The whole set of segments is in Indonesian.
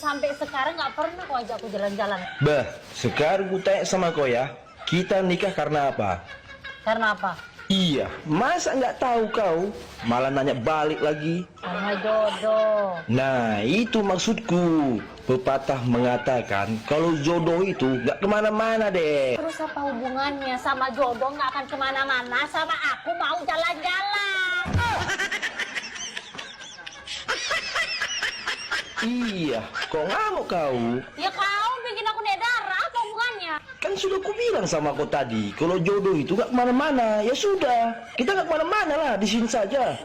sampai sekarang nggak pernah kau ajak aku jalan-jalan. Bah, sekarang gue tanya sama kau ya, kita nikah karena apa? Karena apa? Iya, masa nggak tahu kau, malah nanya balik lagi. Karena jodoh. Nah, itu maksudku. Pepatah mengatakan kalau jodoh itu nggak kemana-mana deh. Terus apa hubungannya sama jodoh nggak akan kemana-mana sama aku mau jalan-jalan? Iya, kok ngamuk kau? Ya kau bikin aku naik darah, apa hubungannya? Kan sudah kubilang sama kau tadi, kalau jodoh itu nggak kemana-mana. Ya sudah, kita nggak kemana-mana lah, di sini saja.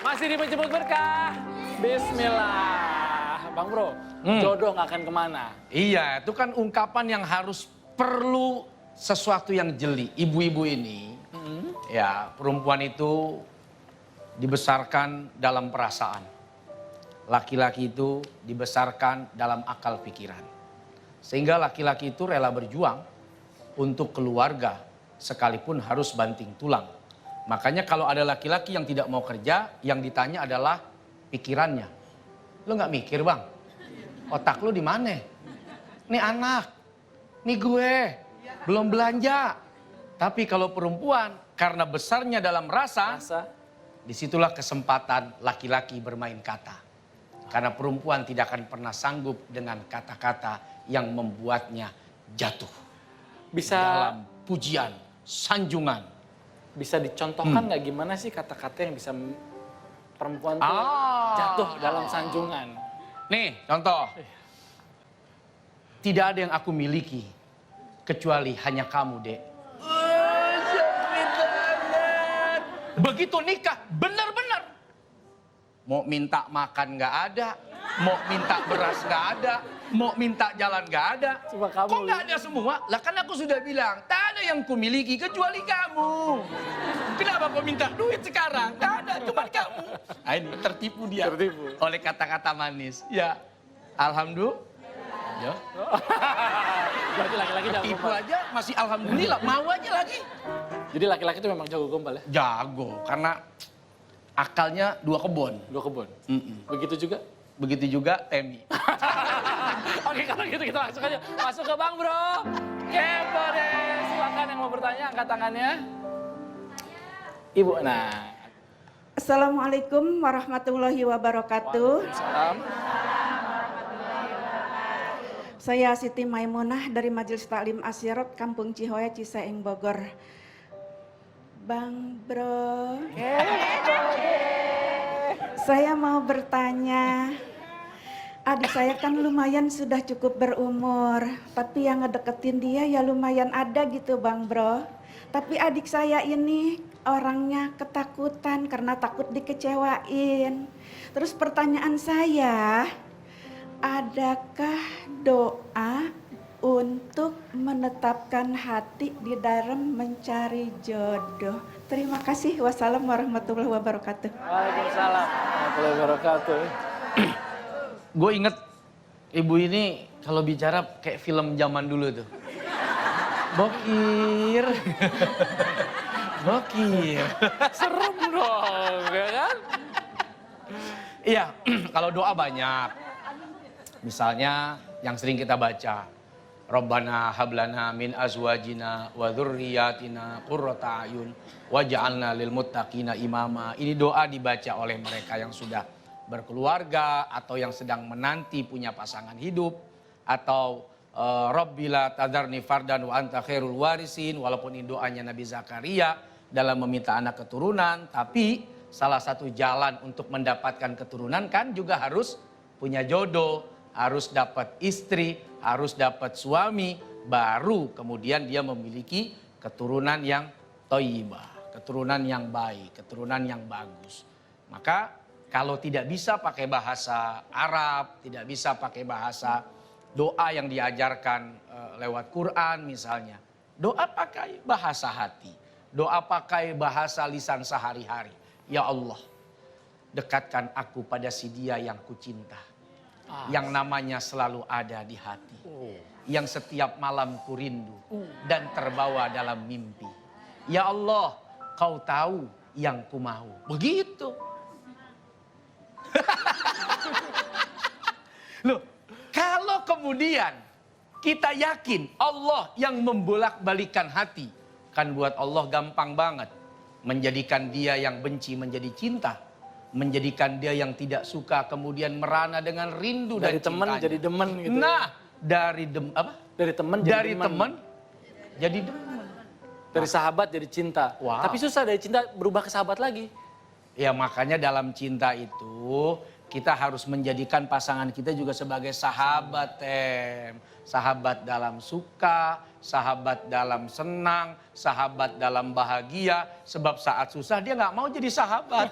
Masih di Menjemput Berkah. Bismillah. Bang Bro, jodoh nggak akan kemana. Iya, itu kan ungkapan yang harus perlu sesuatu yang jeli. Ibu-ibu ini, ya perempuan itu dibesarkan dalam perasaan. Laki-laki itu dibesarkan dalam akal pikiran. Sehingga laki-laki itu rela berjuang untuk keluarga sekalipun harus banting tulang. Makanya kalau ada laki-laki yang tidak mau kerja, yang ditanya adalah pikirannya. Lu nggak mikir bang? Otak lu di mana? Nih anak, nih gue, belum belanja. Tapi kalau perempuan, karena besarnya dalam rasa, disitulah kesempatan laki-laki bermain kata. Karena perempuan tidak akan pernah sanggup dengan kata-kata yang membuatnya jatuh. Bisa Dalam pujian, sanjungan. bisa dicontohkan nggak gimana sih kata-kata yang bisa perempuan tuh jatuh dalam sanjungan? Nih contoh. Tidak ada yang aku miliki kecuali hanya kamu, Dek. Begitu nikah, benar-benar. Mau minta makan nggak ada, mau minta beras nggak ada, mau minta jalan nggak ada. Cuma kamu. Kok nggak ada semua? Lah kan aku sudah bilang, tak ada yang kumiliki kecuali kamu. Kenapa kau minta duit sekarang? Nggak ada, cuma kamu. Nah, ini tertipu dia. Tertipu. Oleh kata-kata manis. Ya, alhamdulillah. Ya. Berarti laki-laki jago Tipu gombal. aja masih alhamdulillah, mau aja lagi. Jadi laki-laki itu memang jago gombal ya? Jago, karena akalnya dua kebun. Dua kebun. Begitu juga? Begitu juga Temi. Oke kalau gitu kita langsung aja masuk ke Bang Bro. Kepo deh. Silakan yang mau bertanya angkat tangannya. Ibu, nah. Assalamualaikum warahmatullahi wabarakatuh. Salam. Saya Siti Maimunah dari Majelis Taklim Asyirot Kampung Cihoya, Cisaeng, Bogor. Bang Bro, saya mau bertanya. Adik saya kan lumayan sudah cukup berumur, tapi yang ngedeketin dia ya lumayan ada gitu Bang Bro. Tapi adik saya ini orangnya ketakutan karena takut dikecewain. Terus pertanyaan saya, adakah doa untuk menetapkan hati di dalam mencari jodoh? Terima kasih. Wassalamualaikum warahmatullahi wabarakatuh. Waalaikumsalam warahmatullahi wabarakatuh. Gue inget ibu ini kalau bicara kayak film zaman dulu tuh. Bokir. Bokir. Serem dong, ya kan? Iya, kalau doa banyak. Misalnya yang sering kita baca. Rabbana hablana min azwajina wa dzurriyyatina qurrata a'yun waj'alna lil muttaqina imama. Ini doa dibaca oleh mereka yang sudah berkeluarga atau yang sedang menanti punya pasangan hidup, atau Rabbila tadarni fardan wa anta khairul warisin, walaupun ini doanya Nabi Zakaria dalam meminta anak keturunan, tapi salah satu jalan untuk mendapatkan keturunan kan juga harus punya jodoh, harus dapat istri, harus dapat suami, baru kemudian dia memiliki keturunan yang thayyibah, keturunan yang baik, keturunan yang bagus. Maka kalau tidak bisa pakai bahasa Arab, tidak bisa pakai bahasa doa yang diajarkan lewat Quran misalnya, doa pakai bahasa hati, doa pakai bahasa lisan sehari-hari. Ya Allah, dekatkan aku pada si dia yang kucinta, yang namanya selalu ada di hati, yang setiap malam kurindu dan terbawa dalam mimpi. Ya Allah, kau tahu yang ku mau. Begitu. Loh, kalau kemudian kita yakin Allah yang membolak-balikan hati, kan buat Allah gampang banget. Menjadikan dia yang benci menjadi cinta. Menjadikan dia yang tidak suka kemudian merana dengan rindu Dari dan teman cintanya. jadi demen gitu. Nah, dari Dari teman jadi dari demen. teman jadi demen. Dari sahabat jadi cinta. Wow. Tapi susah dari cinta berubah ke sahabat lagi. Ya makanya dalam cinta itu kita harus menjadikan pasangan kita juga sebagai sahabat, Tem. Sahabat dalam suka, sahabat dalam senang, sahabat dalam bahagia. Sebab saat susah dia nggak mau jadi sahabat.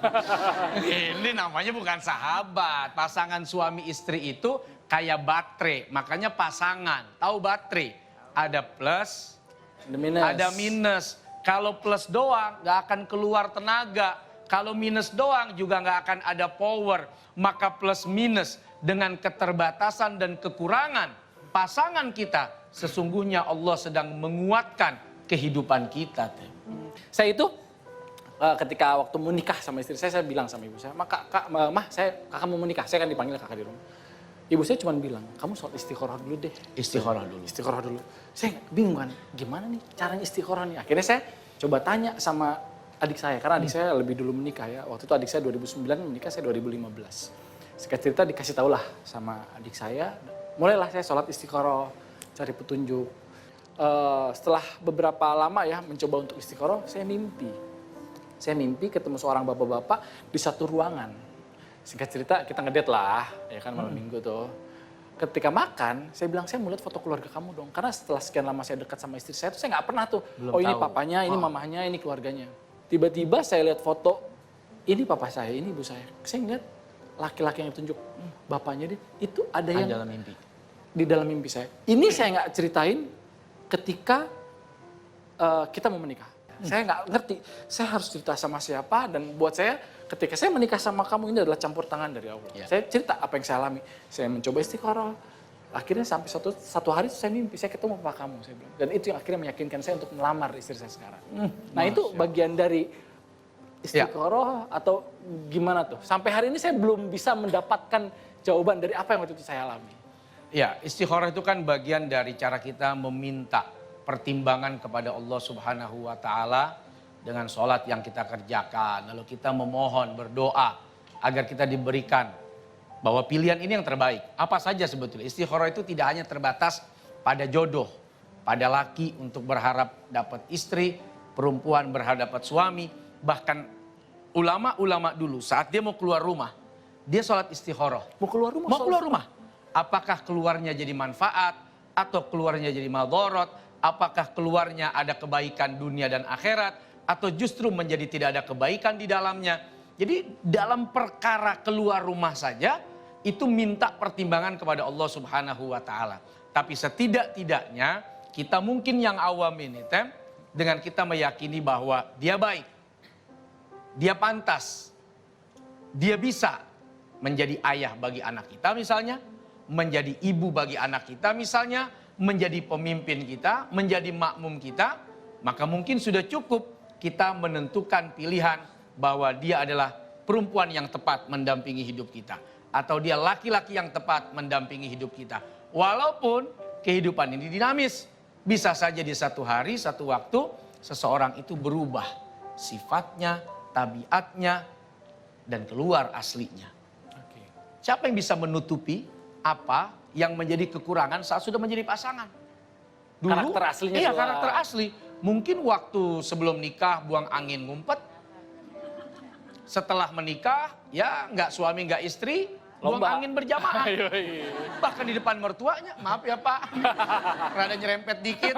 Ini namanya bukan sahabat. Pasangan suami istri itu kayak baterai. Makanya pasangan, tahu baterai? Ada plus, ada minus. Kalau plus doang nggak akan keluar tenaga. Kalau minus doang juga nggak akan ada power. Maka plus minus dengan keterbatasan dan kekurangan pasangan kita, sesungguhnya Allah sedang menguatkan kehidupan kita. Saya itu ketika waktu menikah sama istri saya bilang sama ibu saya, kakak mau menikah. Saya kan dipanggil kakak di rumah. Ibu saya cuma bilang, kamu sholat istikharah dulu deh. Istikharah dulu. Istikharah dulu. Saya bingung kan, gimana nih caranya istikharah nih. Akhirnya saya coba tanya sama adik saya, karena adik saya lebih dulu menikah ya. Waktu itu adik saya 2009, menikah saya 2015. Singkat cerita dikasih tau lah sama adik saya, mulailah saya sholat istikharah, cari petunjuk. Setelah beberapa lama ya mencoba untuk istikharah, saya mimpi. Saya mimpi ketemu seorang bapak-bapak di satu ruangan. Singkat cerita kita ngedate lah, ya kan malam minggu tuh. Ketika makan, saya bilang saya mau lihat foto keluarga kamu dong. Karena setelah sekian lama saya dekat sama istri saya tuh saya nggak pernah tuh. Belum ini tahu. papanya, ini mamahnya, ini keluarganya. Tiba-tiba saya lihat foto, ini papa saya, ini ibu saya. Saya ngeliat laki-laki yang tunjuk bapaknya dia, itu ada yang dalam mimpi. Di dalam mimpi saya. Ini saya nggak ceritain ketika kita mau menikah. Saya nggak ngerti, saya harus cerita sama siapa, dan buat saya ketika saya menikah sama kamu ini adalah campur tangan dari Allah. Ya. Saya cerita apa yang saya alami. Saya mencoba istikharah. Akhirnya sampai satu hari saya mimpi, saya ketemu papa kamu, saya bilang. Dan itu yang akhirnya meyakinkan saya untuk melamar istri saya sekarang. Nah itu bagian dari istikharah atau gimana tuh? Sampai hari ini saya belum bisa mendapatkan jawaban dari apa yang waktu itu saya alami. Ya, istikharah itu kan bagian dari cara kita meminta pertimbangan kepada Allah Subhanahu wa taala dengan sholat yang kita kerjakan. Lalu kita memohon, berdoa agar kita diberikan bahwa pilihan ini yang terbaik. Apa saja sebetulnya? Istikharah itu tidak hanya terbatas pada jodoh, pada laki untuk berharap dapat istri, perempuan berharap dapat suami. Bahkan ulama-ulama dulu saat dia mau keluar rumah, dia sholat istikharah. Mau keluar rumah? Mau keluar rumah. Apakah keluarnya jadi manfaat atau keluarnya jadi madharat? Apakah keluarnya ada kebaikan dunia dan akhirat atau justru menjadi tidak ada kebaikan di dalamnya? Jadi dalam perkara keluar rumah saja itu minta pertimbangan kepada Allah Subhanahu wa taala. Tapi setidak-tidaknya kita mungkin yang awam ini Tem, dengan kita meyakini bahwa dia baik, dia pantas, dia bisa menjadi ayah bagi anak kita misalnya, menjadi ibu bagi anak kita misalnya, menjadi pemimpin kita, menjadi makmum kita, maka mungkin sudah cukup kita menentukan pilihan bahwa dia adalah perempuan yang tepat mendampingi hidup kita. Atau dia laki-laki yang tepat mendampingi hidup kita. Walaupun kehidupan ini dinamis. Bisa saja di satu hari, satu waktu, seseorang itu berubah sifatnya, tabiatnya, dan keluar aslinya. Siapa yang bisa menutupi apa yang menjadi kekurangan saat sudah menjadi pasangan? Dulu, Karakter aslinya iya, keluar. karakter asli. Mungkin waktu sebelum nikah buang angin ngumpet. Setelah menikah, ya nggak suami nggak istri, buang Lomba. angin berjamaah. Bahkan di depan mertuanya, maaf ya Pak, rada nyerempet dikit.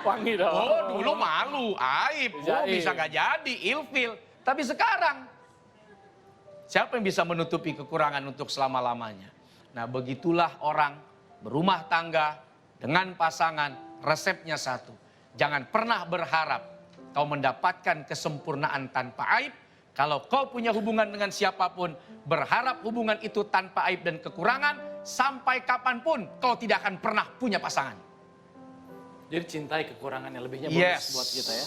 Wangi dong. Oh dulu malu, aib, oh, bisa nggak jadi, ilfil. Tapi sekarang, siapa yang bisa menutupi kekurangan untuk selama-lamanya? Nah begitulah orang berumah tangga dengan pasangan, resepnya satu. Jangan pernah berharap kau mendapatkan kesempurnaan tanpa aib. Kalau kau punya hubungan dengan siapapun, berharap hubungan itu tanpa aib dan kekurangan, sampai kapanpun kau tidak akan pernah punya pasangan. Jadi cintai kekurangannya, lebihnya bagus buat kita ya.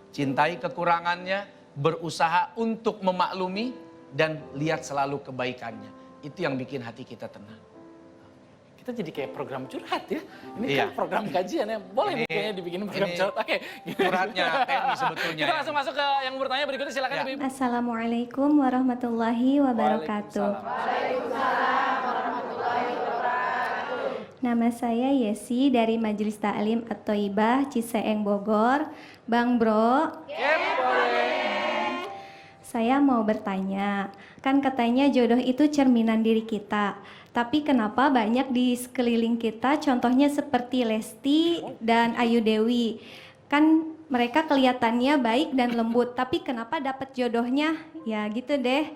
Cintai kekurangannya, berusaha untuk memaklumi dan lihat selalu kebaikannya. Itu yang bikin hati kita tenang. Kita jadi kayak program curhat ya. Ini Iya. kan program kajian ya. Boleh bukunya dibikin program curhat. Oke. Curhatnya Penny sebetulnya. Kita langsung masuk ke yang bertanya berikutnya. Silakan Ya. Ibu. Assalamualaikum warahmatullahi wabarakatuh. Nama saya Yesi dari Majelis Ta'lim At-Thaibah Ciseeng Bogor. Bang Bro, saya mau bertanya, kan katanya jodoh itu cerminan diri kita. Tapi kenapa banyak di sekeliling kita, contohnya seperti Lesti dan Ayu Dewi. Kan mereka kelihatannya baik dan lembut, tapi kenapa dapat jodohnya? Ya gitu deh.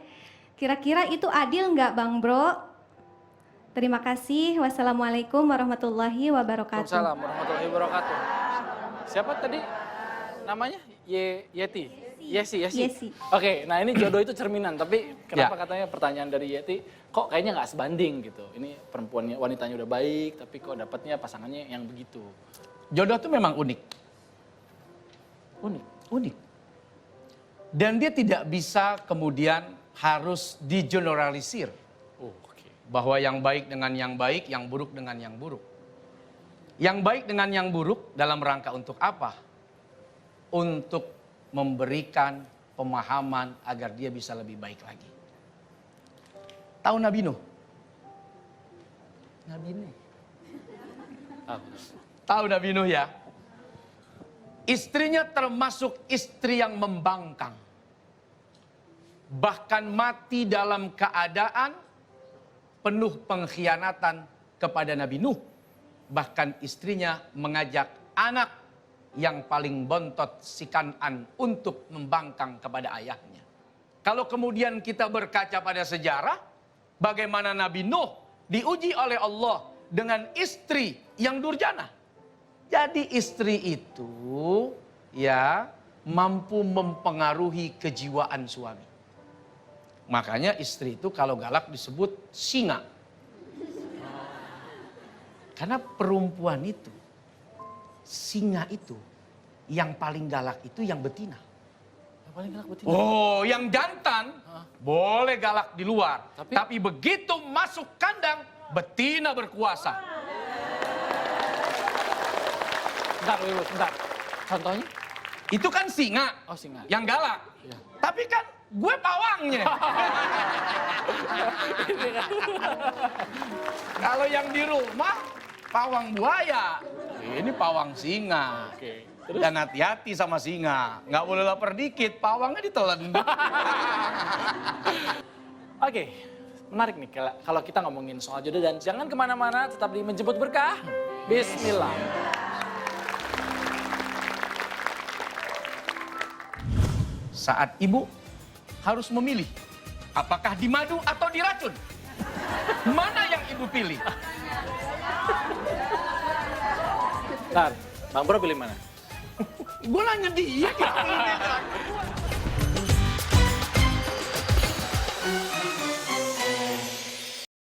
Kira-kira itu adil nggak Bang Bro? Terima kasih. Wassalamualaikum warahmatullahi wabarakatuh. Waalaikumsalam warahmatullahi wabarakatuh. Siapa tadi namanya? Yeti. Yesi. Yesi. Oke, nah ini jodoh itu cerminan, tapi kenapa katanya pertanyaan dari Yeti kok kayaknya nggak sebanding gitu. Ini perempuannya, wanitanya udah baik, tapi kok dapatnya pasangannya yang begitu. Jodoh itu memang unik. Unik. Dan dia tidak bisa kemudian harus digeneralisir. Oh, oke. Bahwa yang baik dengan yang baik, yang buruk dengan yang buruk. Yang baik dengan yang buruk dalam rangka untuk apa? Untuk memberikan pemahaman agar dia bisa lebih baik lagi. Tahu Nabi Nuh? Nabi Nuh. Tahu Nabi Nuh ya? Istrinya termasuk istri yang membangkang. Bahkan mati dalam keadaan penuh pengkhianatan kepada Nabi Nuh. Bahkan istrinya mengajak anak yang paling bontot si Kan'an untuk membangkang kepada ayahnya. Kalau kemudian kita berkaca pada sejarah, bagaimana Nabi Nuh diuji oleh Allah dengan istri yang durjana. Jadi istri itu ya mampu mempengaruhi kejiwaan suami. Makanya istri itu kalau galak disebut singa. Karena perempuan itu, singa itu, yang paling galak itu yang betina. Yang paling galak betina. Oh, yang jantan boleh galak di luar. Tapi begitu masuk kandang, betina berkuasa. Bentar. Contohnya? Itu kan singa, Oh, singa. yang galak. Iya. Tapi kan gue pawangnya. Kalau yang di rumah, pawang buaya. Ini pawang singa. Oke. Dan hati-hati sama singa. Nggak boleh lapar dikit, pawangnya ditelan. Oke, menarik nih kalau kita ngomongin soal jodoh dan jangan kemana-mana, tetap di Menjemput Berkah. Bismillah. Saat ibu harus memilih, apakah di madu atau di racun? Mana yang ibu pilih? Bentar, Bang Bro pilih mana? Gue nanya dia.